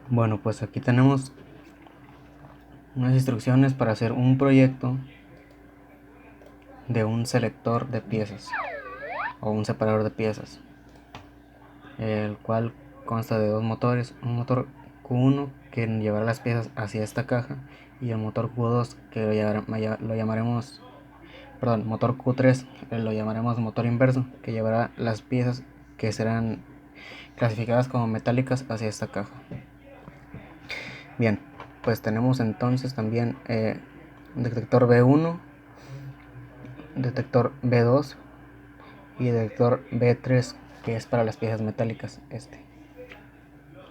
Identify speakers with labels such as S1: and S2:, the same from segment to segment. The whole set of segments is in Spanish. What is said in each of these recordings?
S1: Bueno, pues aquí tenemos unas instrucciones para hacer un proyecto de un selector de piezas o un separador de piezas, el cual consta de dos motores, un motor Q1 que llevará las piezas hacia esta caja y el motor Q2 que lo llamaremos, perdón, motor Q3 lo llamaremos motor inverso, que llevará las piezas que serán clasificadas como metálicas hacia esta caja. Bien, pues tenemos entonces también detector B1, detector B2 y detector B3, que es para las piezas metálicas.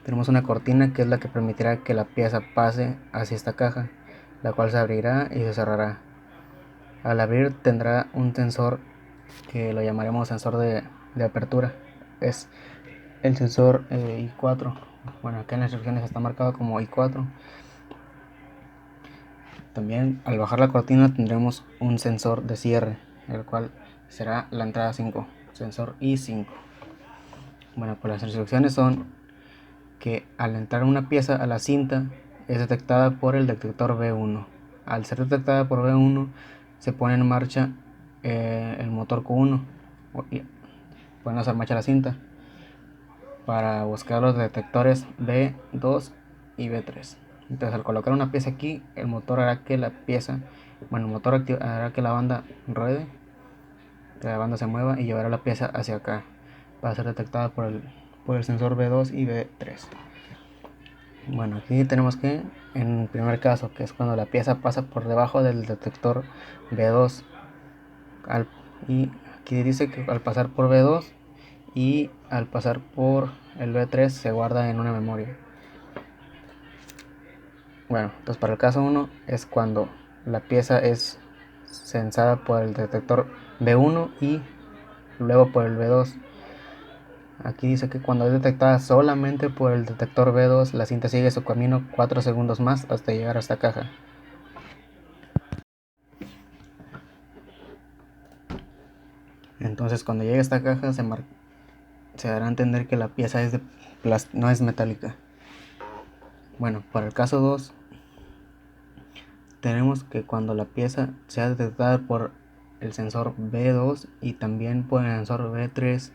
S1: Tenemos una cortina que es la que permitirá que la pieza pase hacia esta caja, la cual se abrirá y se cerrará. Al abrir tendrá un sensor que lo llamaremos sensor de apertura. Es el sensor I4. Bueno, acá en las instrucciones está marcado como I4. También al bajar la cortina tendremos un sensor de cierre, el cual será la entrada 5, sensor I5. Bueno, pues las instrucciones son que al entrar una pieza a la cinta es detectada por el detector B1. Al ser detectada por B1 se pone en marcha el motor Q1. Pueden hacer marcha la cinta para buscar los detectores B2 y B3. Entonces al colocar una pieza aquí, el motor hará que la pieza, bueno, el motor hará que la banda ruede, que la banda se mueva y llevará la pieza hacia acá para ser detectada por el sensor B2 y B3. Bueno, aquí tenemos que, en el primer caso, que es cuando la pieza pasa por debajo del detector B2, y aquí dice que al pasar por B2 y al pasar por el B3 se guarda en una memoria. Bueno, entonces para el caso 1 es cuando la pieza es sensada por el detector B1 y luego por el B2. Aquí dice que cuando es detectada solamente por el detector B2, la cinta sigue su camino 4 segundos más hasta llegar a esta caja. Entonces cuando llegue a esta caja se dará a entender que la pieza no es metálica. Bueno, para el caso 2 tenemos que cuando la pieza sea detectada por el sensor B2 y también por el sensor B3,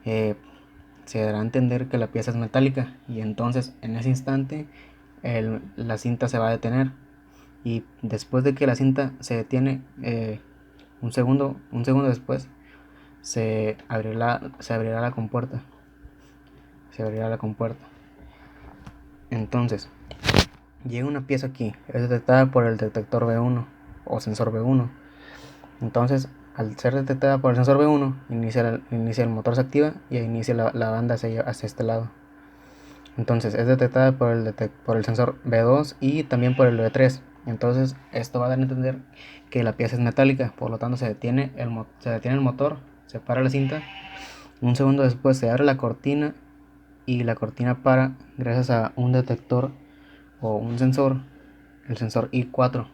S1: se dará a entender que la pieza es metálica, y entonces en ese instante la cinta se va a detener, y después de que la cinta se detiene, un segundo después se abrirá la compuerta. Entonces llega una pieza aquí, es detectada por el detector B1 o sensor B1. Entonces, al ser detectada por el sensor B1, inicia el motor, se activa y inicia la banda hacia este lado. Entonces, es detectada por el sensor B2 y también por el B3. Entonces, esto va a dar a entender que la pieza es metálica, por lo tanto se detiene el motor, se para la cinta. Un segundo después se abre la cortina y la cortina para gracias a un detector o un sensor, el sensor I4,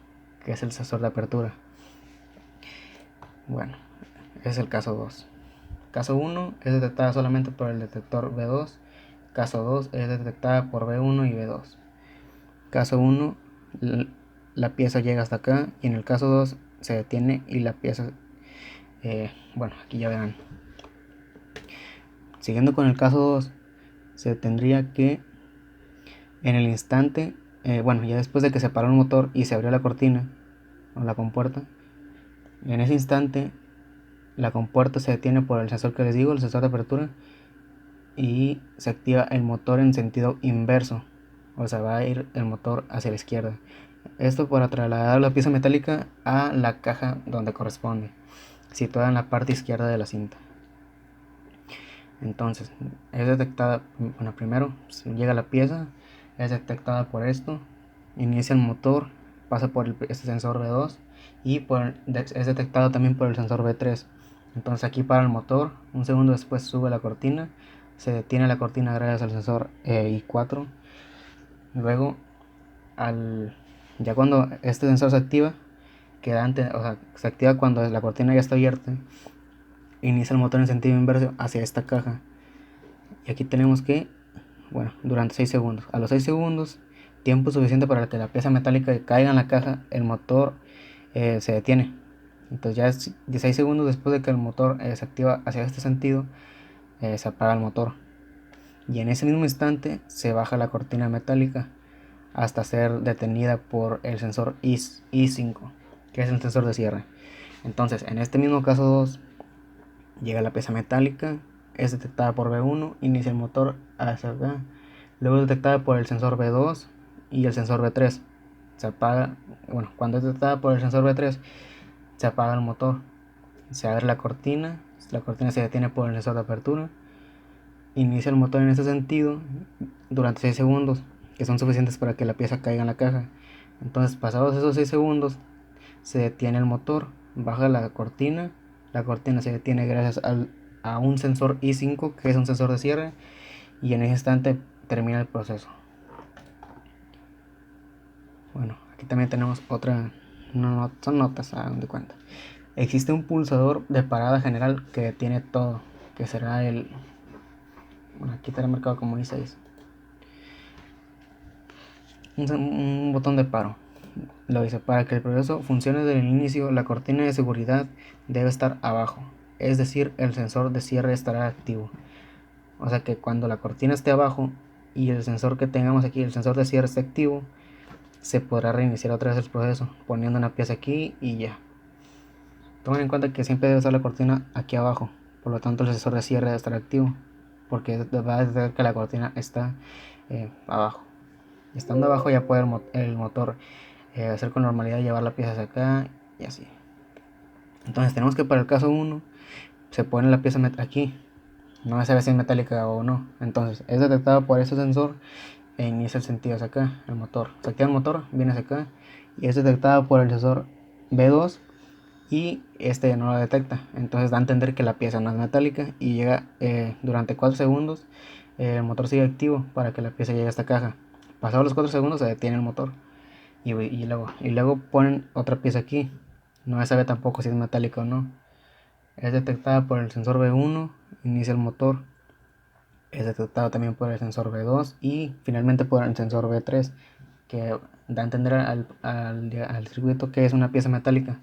S1: que es el sensor de apertura. Bueno, ese es el caso 2. Caso 1 es detectada solamente por el detector B2. Caso 2 es detectada por B1 y B2. Caso 1, la pieza llega hasta acá, y en el caso 2 se detiene y la pieza, bueno, aquí ya verán. Siguiendo con el caso 2, se tendría que en el instante, bueno, ya después de que se paró el motor y se abrió la cortina o la compuerta, en ese instante la compuerta se detiene por el sensor que les digo, el sensor de apertura, y se activa el motor en sentido inverso, o sea, va a ir el motor hacia la izquierda. Esto para trasladar la pieza metálica a la caja donde corresponde, situada en la parte izquierda de la cinta. Entonces, es detectada, bueno, primero llega la pieza, es detectada por esto, inicia el motor, pasa por este sensor B2 y es detectado también por el sensor B3. Entonces aquí para el motor, un segundo después sube la cortina, se detiene la cortina gracias al sensor I4. Luego, ya cuando este sensor se activa, se activa cuando la cortina ya está abierta, inicia el motor en sentido inverso hacia esta caja. Y aquí tenemos que bueno, durante 6 segundos. A los 6 segundos, tiempo suficiente para que la pieza metálica caiga en la caja, el motor se detiene. Entonces ya 16 segundos después de que el motor se activa hacia este sentido, se apaga el motor. Y en ese mismo instante se baja la cortina metálica hasta ser detenida por el sensor I5, que es el sensor de cierre. Entonces, en este mismo caso 2, llega la pieza metálica, es detectada por B1, inicia el motor hacia acá, luego es detectada por el sensor B2 y el sensor B3. Se apaga, bueno, cuando es detectada por el sensor B3, se apaga el motor, se abre la cortina se detiene por el sensor de apertura, inicia el motor en este sentido durante 6 segundos, que son suficientes para que la pieza caiga en la caja. Entonces, pasados esos 6 segundos, se detiene el motor, baja la cortina se detiene gracias a un sensor I5, que es un sensor de cierre, y en ese instante termina el proceso. Bueno, aquí también tenemos otra, no, son notas, hagan de cuenta. Existe un pulsador de parada general que detiene todo, que será el, bueno, aquí estará marcado como I6. Un botón de paro. Lo dice, para que el proceso funcione desde el inicio, la cortina de seguridad debe estar abajo, es decir, el sensor de cierre estará activo. O sea que cuando la cortina esté abajo y el sensor que tengamos aquí, el sensor de cierre esté activo, se podrá reiniciar otra vez el proceso, poniendo una pieza aquí y ya. Tomen en cuenta que siempre debe estar la cortina aquí abajo, por lo tanto el sensor de cierre debe estar activo, porque va a detectar que la cortina está abajo. Estando abajo ya puede el motor hacer con normalidad, llevar la pieza hacia acá y así. Entonces tenemos que para el caso 1 se pone la pieza aquí, no sabe si es metálica o no. Entonces es detectada por ese sensor e inicia el sentido hacia acá, el motor. Se activa el motor, viene hacia acá y es detectada por el sensor B2 y este no lo detecta. Entonces da a entender que la pieza no es metálica y llega durante 4 segundos. El motor sigue activo para que la pieza llegue a esta caja. Pasados los 4 segundos se detiene el motor y luego ponen otra pieza aquí. No se sabe tampoco si es metálica o no. Es detectada por el sensor B1, inicia el motor. Es detectado también por el sensor B2 y finalmente por el sensor B3, que da a entender al circuito que es una pieza metálica.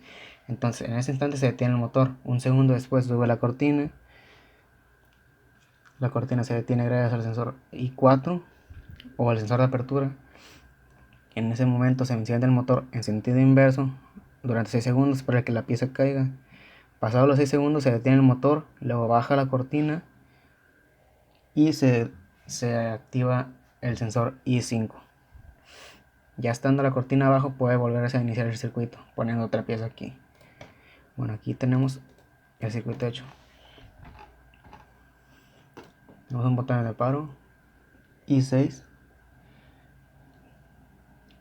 S1: Entonces en ese instante se detiene el motor. Un segundo después sube la cortina. La cortina se detiene gracias al sensor I4 o al sensor de apertura. En ese momento se enciende el motor en sentido inverso durante 6 segundos para que la pieza caiga. Pasados los 6 segundos se detiene el motor, luego baja la cortina y se activa el sensor I5. Ya estando la cortina abajo puede volverse a iniciar el circuito poniendo otra pieza aquí. Bueno, aquí tenemos el circuito hecho. Tenemos un botón de paro I6,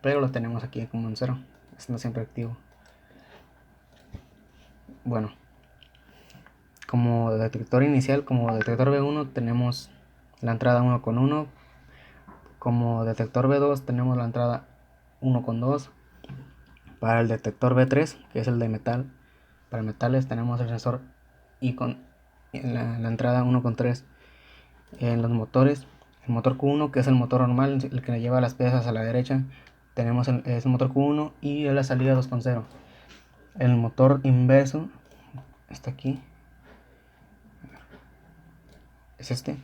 S1: pero lo tenemos aquí como en 0, estando siempre activo. Bueno, como detector inicial, como detector B1 tenemos la entrada 1,1. Como detector B2 tenemos la entrada 1,2. Para el detector B3, que es el de metal, para metales tenemos el sensor y con la entrada 1,3. En los motores, el motor Q1, que es el motor normal, el que lleva las piezas a la derecha, tenemos el motor Q1 y la salida 2,0. El motor inverso está aquí, es este,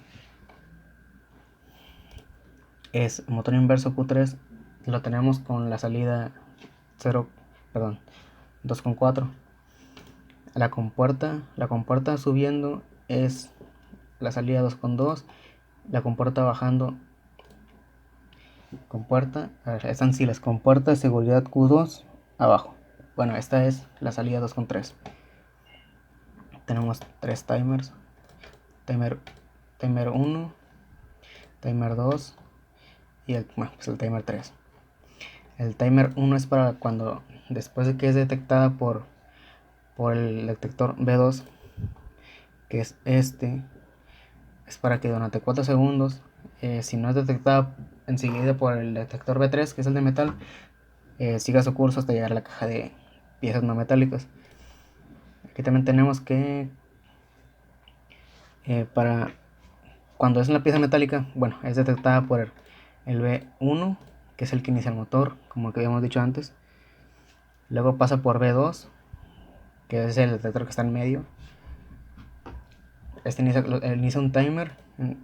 S1: es motor inverso Q3, lo tenemos con la salida 2,4. La compuerta subiendo es la salida 2,2. La compuerta bajando, están sí las compuertas de seguridad Q2 abajo. Bueno, esta es la salida 2,3. Tenemos 3 timers: timer 1, timer 2 y el timer 3. El timer 1 es para cuando, después de que es detectada por el detector B2, que es este, es para que durante 4 segundos, si no es detectada enseguida por el detector B3, que es el de metal, siga su curso hasta llegar a la caja de piezas no metálicas. Aquí también tenemos que para cuando es una pieza metálica, bueno, es detectada por el B1, que es el que inicia el motor, como que habíamos dicho antes. Luego pasa por B2, que es el detector que está en medio. Este inicia un timer,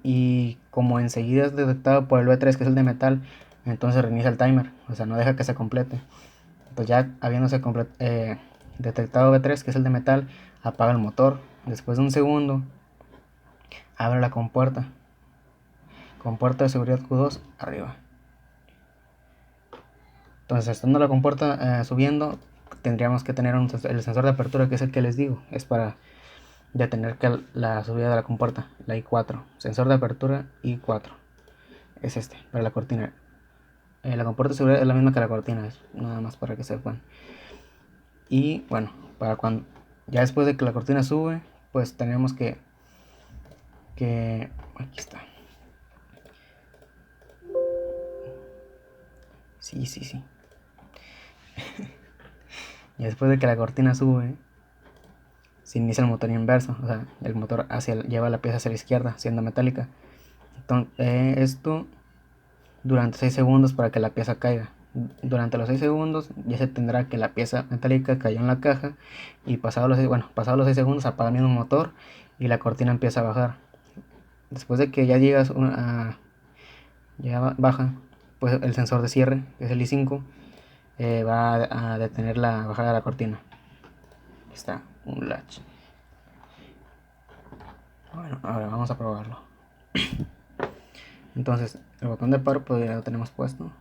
S1: y como enseguida es detectado por el B3, que es el de metal, entonces reinicia el timer, o sea, no deja que se complete. Entonces ya habiéndose detectado B3, que es el de metal, apaga el motor. Después de un segundo, abre la compuerta de seguridad Q2 arriba. Entonces, estando la compuerta subiendo, tendríamos que tener el sensor de apertura, que es el que les digo, es para detener la subida de la compuerta, la I4. Sensor de apertura I4 es este, para la cortina. La compuerta de seguridad es la misma que la cortina, es nada más para que sepan. Y bueno, para cuando ya después de que la cortina sube, pues tenemos que aquí está. Sí. Y después de que la cortina sube, se inicia el motor inverso, o sea, el motor lleva la pieza hacia la izquierda, siendo metálica. Entonces, esto durante 6 segundos para que la pieza caiga. Durante los 6 segundos ya se tendrá que la pieza metálica cayó en la caja, y pasados los 6 segundos apaga el mismo motor y la cortina empieza a bajar. Después de que ya llegas ya baja, pues el sensor de cierre, que es el I5, va a detener la bajada de la cortina. Aquí está un latch. Bueno, ahora vamos a probarlo. Entonces, el botón de paro pues ya lo tenemos puesto.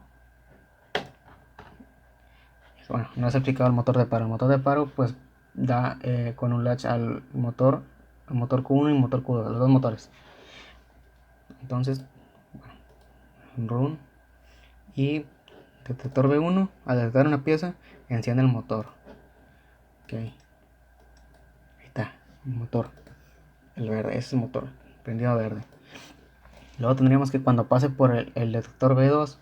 S1: Bueno, no os he explicado el motor de paro. El motor de paro pues da con un latch al motor Q1 y motor Q2, los dos motores. Entonces, bueno, run y detector B1, al detectar una pieza, enciende el motor. Ok, ahí está, el motor, el verde, ese es el motor, prendido verde. Luego tendríamos que cuando pase por el detector B2,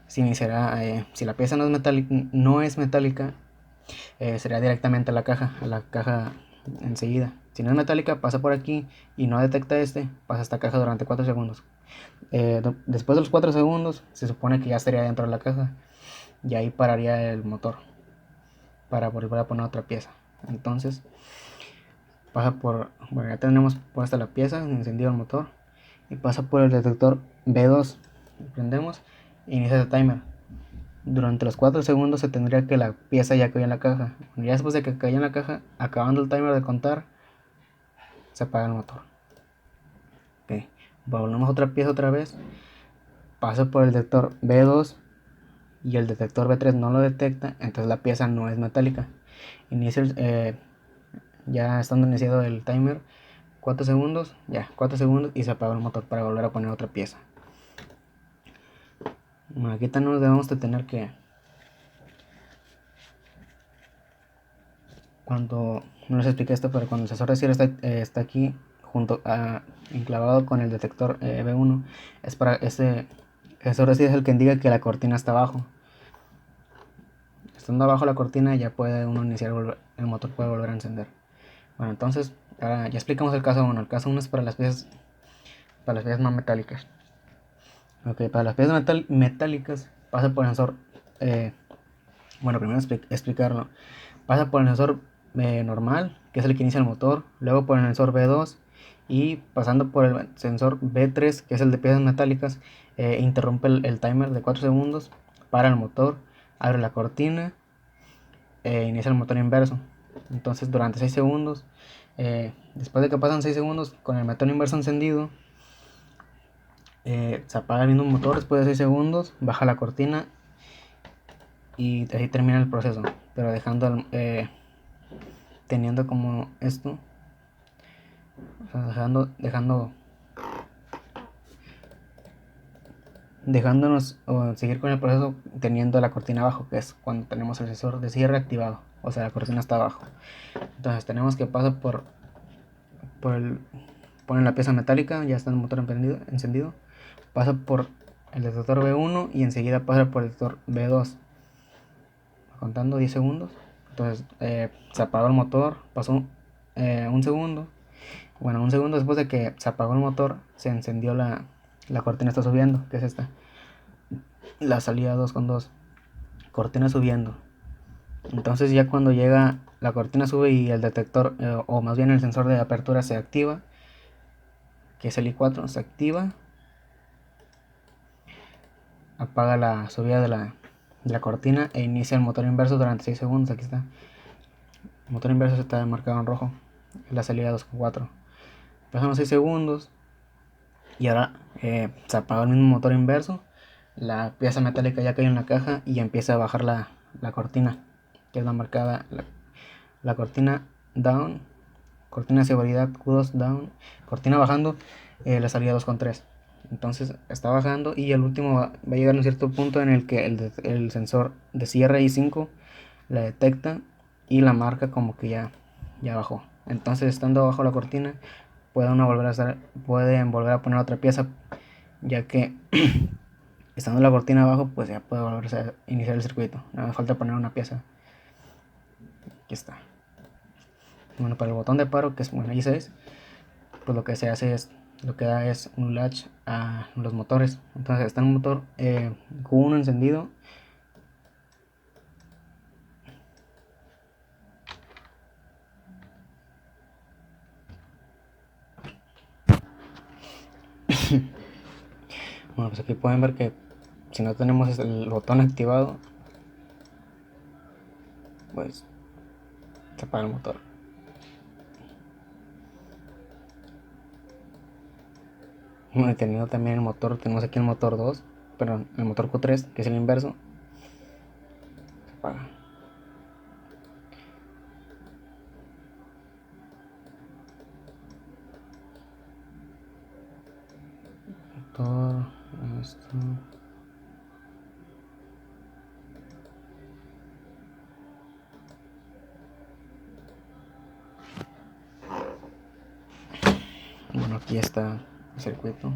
S1: se iniciará, si la pieza no es metálica, sería directamente a la caja enseguida. Si no es metálica, pasa por aquí y no detecta pasa a esta caja durante 4 segundos. Después de los 4 segundos, se supone que ya estaría dentro de la caja, y ahí pararía el motor para volver a poner otra pieza. Entonces, bueno, ya tenemos puesta la pieza, encendido el motor, y pasa por el detector B2. Prendemos e inicia el timer. Durante los 4 segundos se tendría que la pieza ya cayó en la caja. Ya después de que cayó en la caja, acabando el timer de contar, se apaga el motor. Ok, volvemos a otra pieza otra vez. Pasa por el detector B2 y el detector B3 no lo detecta, entonces la pieza no es metálica. Inicia ya estando iniciado el timer, 4 segundos, ya 4 segundos, y se apaga el motor para volver a poner otra pieza. Bueno, aquí también debemos de tener que, cuando no les expliqué esto, pero cuando el sensor de cierre está aquí enclavado con el detector B1, es para el sensor de cierre es el que indica que la cortina está abajo. Estando abajo la cortina ya puede uno iniciar, el motor puede volver a encender. Bueno, entonces ahora ya explicamos el caso 1. El caso 1 es para las piezas no metálicas. Ok, para las piezas metálicas pasa por el sensor, bueno, primero explicarlo. Pasa por el sensor normal, que es el que inicia el motor, luego por el sensor B2, y pasando por el sensor B3, que es el de piezas metálicas, interrumpe el timer de 4 segundos, para el motor, abre la cortina, inicia el motor inverso. Entonces durante 6 segundos, después de que pasan 6 segundos con el motor inverso encendido, se apaga el mismo motor después de 6 segundos, baja la cortina y así termina el proceso, pero teniendo como esto, o sea, dejándonos seguir con el proceso teniendo la cortina abajo, que es cuando tenemos el sensor de cierre activado, o sea, la cortina está abajo. Entonces tenemos que pasar ponen la pieza metálica, ya está el motor encendido, pasa por el detector B1 y enseguida pasa por el detector B2, contando 10 segundos. Entonces se apagó el motor, pasó un segundo, Bueno, un segundo después de que se apagó el motor, se encendió la cortina. Está subiendo, que es esta, la salida 2.2, cortina subiendo. Entonces ya cuando llega, la cortina sube y el detector, o más bien el sensor de apertura se activa, que es el I4, se activa, apaga la subida de la cortina e inicia el motor inverso durante 6 segundos. Aquí está, el motor inverso está marcado en rojo, la salida 2.4. Pasan los 6 segundos y ahora se apaga el mismo motor inverso, la pieza metálica ya cae en la caja y empieza a bajar la cortina, que es la marcada, la cortina down, cortina de seguridad Q2 down, cortina bajando, la salida 2.3. Entonces está bajando y el último va a llegar a un cierto punto en el que el sensor de cierre I5 la detecta y la marca como que ya bajó. Entonces, estando abajo la cortina, pueden volver a poner otra pieza, ya que estando la cortina abajo, pues ya puede volverse a iniciar el circuito. Nada más falta poner una pieza. Aquí está. Bueno, para el botón de paro, que es bueno, I6, pues lo que se hace es, lo que da es un latch a los motores. Entonces está el motor Q1 encendido. Bueno, pues aquí pueden ver que si no tenemos el botón activado, pues se apaga el motor. Bueno, teniendo también el motor, tenemos aquí el motor 2, perdón, el motor Q3, que es el inverso, se apaga. Motor, esto. Bueno, aquí está el circuito.